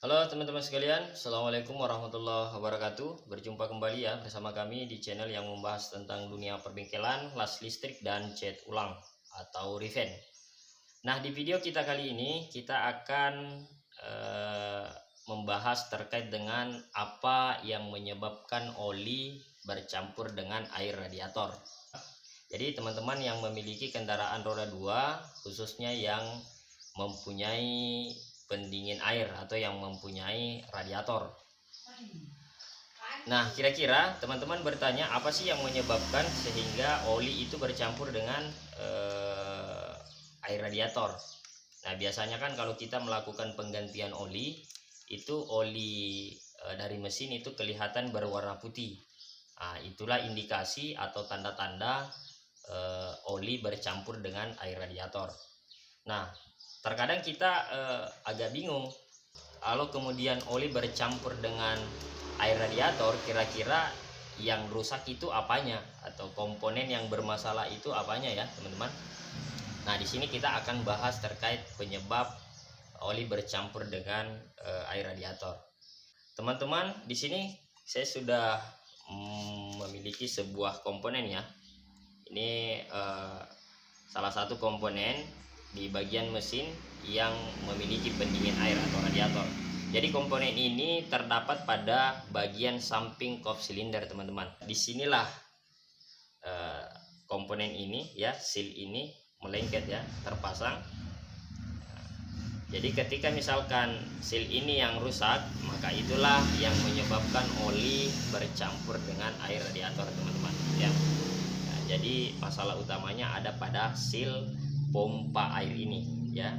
Halo teman-teman sekalian, Assalamualaikum warahmatullahi wabarakatuh. Berjumpa kembali ya bersama kami di channel yang membahas tentang dunia perbengkelan, las listrik, dan cat ulang atau revamp. Nah, di video kita kali ini kita akan membahas terkait dengan apa yang menyebabkan oli bercampur dengan air radiator. Jadi teman-teman yang memiliki kendaraan roda 2, khususnya yang mempunyai pendingin air atau yang mempunyai radiator. Nah, kira-kira teman-teman bertanya apa sih yang menyebabkan sehingga oli itu bercampur dengan air radiator. Nah, biasanya kan kalau kita melakukan penggantian oli, itu oli dari mesin itu kelihatan berwarna putih. Nah, itulah indikasi atau tanda-tanda oli bercampur dengan air radiator. Nah, terkadang kita agak bingung kalau kemudian oli bercampur dengan air radiator, kira-kira yang rusak itu apanya atau komponen yang bermasalah itu apanya ya teman-teman. Nah, di sini kita akan bahas terkait penyebab oli bercampur dengan air radiator. Teman-teman, di sini saya sudah memiliki sebuah komponen ya. Ini salah satu komponen di bagian mesin yang memiliki pendingin air atau radiator. Jadi komponen ini terdapat pada bagian samping kop silinder teman-teman. Disinilah komponen ini ya, seal ini melengket ya, terpasang. Jadi ketika misalkan seal ini yang rusak, maka itulah yang menyebabkan oli bercampur dengan air radiator teman-teman ya. Nah, jadi masalah utamanya ada pada seal pompa air ini ya.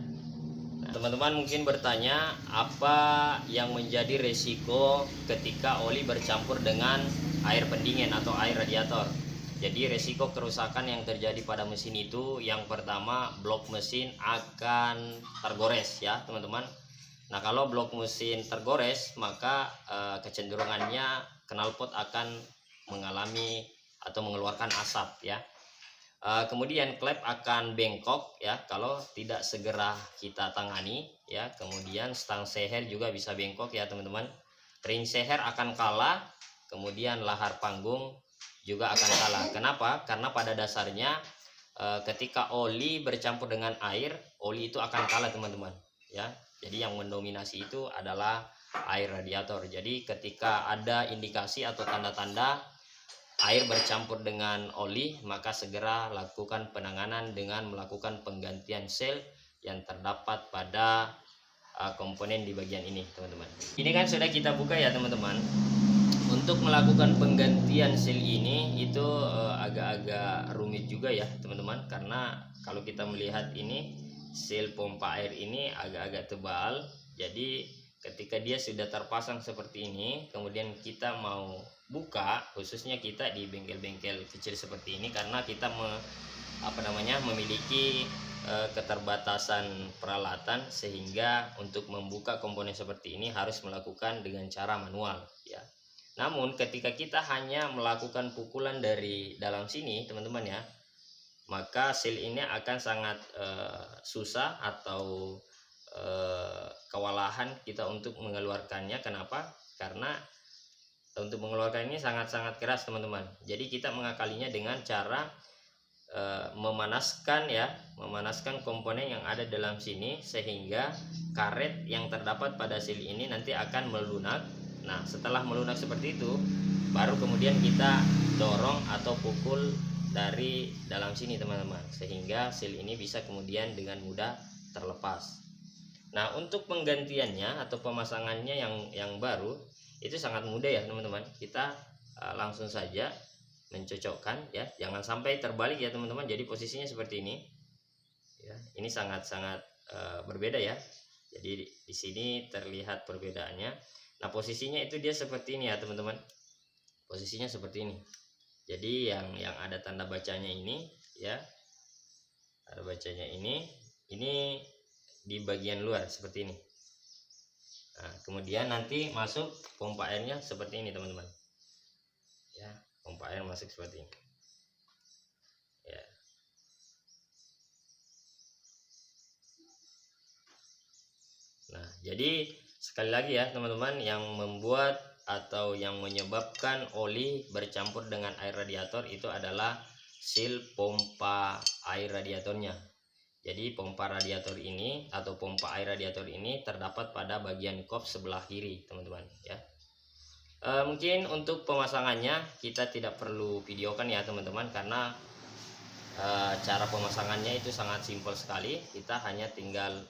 Nah, teman-teman mungkin bertanya apa yang menjadi resiko ketika oli bercampur dengan air pendingin atau air radiator. Jadi resiko kerusakan yang terjadi pada mesin itu, yang pertama blok mesin akan tergores ya teman-teman. Nah, kalau blok mesin tergores, maka kecenderungannya knalpot akan mengalami atau mengeluarkan asap ya. Kemudian klep akan bengkok ya kalau tidak segera kita tangani ya. Kemudian stang seher juga bisa bengkok ya teman-teman. Ring seher akan kalah, kemudian lahar panggung juga akan kalah. Kenapa? Karena pada dasarnya ketika oli bercampur dengan air, oli itu akan kalah teman-teman ya. Jadi yang mendominasi itu adalah air radiator. Jadi ketika ada indikasi atau tanda-tanda air bercampur dengan oli, maka segera lakukan penanganan dengan melakukan penggantian sel yang terdapat pada komponen di bagian ini teman-teman. Ini kan sudah kita buka ya teman-teman. Untuk melakukan penggantian sel ini itu agak-agak rumit juga ya teman-teman, karena kalau kita melihat ini sel pompa air ini agak-agak tebal. Jadi ketika dia sudah terpasang seperti ini, kemudian kita mau buka, khususnya kita di bengkel-bengkel kecil seperti ini, karena kita memiliki keterbatasan peralatan, sehingga untuk membuka komponen seperti ini harus melakukan dengan cara manual ya. Namun ketika kita hanya melakukan pukulan dari dalam sini teman-teman ya, maka seal ini akan sangat susah atau kewalahan kita untuk mengeluarkannya. Kenapa? Karena untuk mengeluarkan ini sangat-sangat keras teman-teman. Jadi kita mengakalinya dengan cara memanaskan komponen yang ada dalam sini, sehingga karet yang terdapat pada seal ini nanti akan melunak. Nah, setelah melunak seperti itu, baru kemudian kita dorong atau pukul dari dalam sini teman-teman, sehingga seal ini bisa kemudian dengan mudah terlepas. Nah, untuk penggantiannya atau pemasangannya yang baru itu sangat mudah ya teman-teman. Kita langsung saja mencocokkan ya, jangan sampai terbalik ya teman-teman. Jadi posisinya seperti ini ya, ini sangat-sangat berbeda ya. Jadi di sini terlihat perbedaannya. Nah, posisinya itu dia seperti ini ya teman-teman, posisinya seperti ini. Jadi yang ada tanda bacanya ini ya, ada bacanya ini di bagian luar seperti ini. Nah, kemudian nanti masuk pompa airnya seperti ini teman-teman ya, pompa air masuk seperti ini ya. Nah, jadi Sekali lagi ya teman-teman, yang membuat atau yang menyebabkan oli bercampur dengan air radiator itu adalah seal pompa air radiatornya. Jadi pompa radiator ini atau pompa air radiator ini terdapat pada bagian kop sebelah kiri teman-teman ya. Mungkin untuk pemasangannya kita tidak perlu videokan ya teman-teman, karena cara pemasangannya itu sangat simpel sekali. Kita hanya tinggal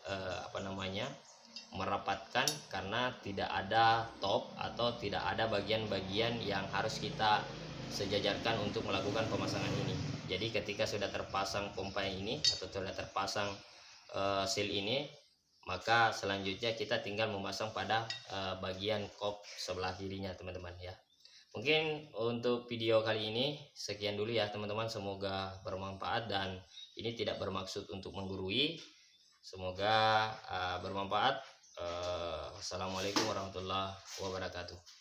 merapatkan, karena tidak ada top atau tidak ada bagian-bagian yang harus kita sejajarkan untuk melakukan pemasangan ini. Jadi ketika sudah terpasang pompa ini atau sudah terpasang seal ini, maka selanjutnya kita tinggal memasang pada bagian kop sebelah kirinya teman-teman ya. Mungkin untuk video kali ini sekian dulu ya teman-teman, semoga bermanfaat dan ini tidak bermaksud untuk menggurui, semoga bermanfaat. Assalamualaikum warahmatullahi wabarakatuh.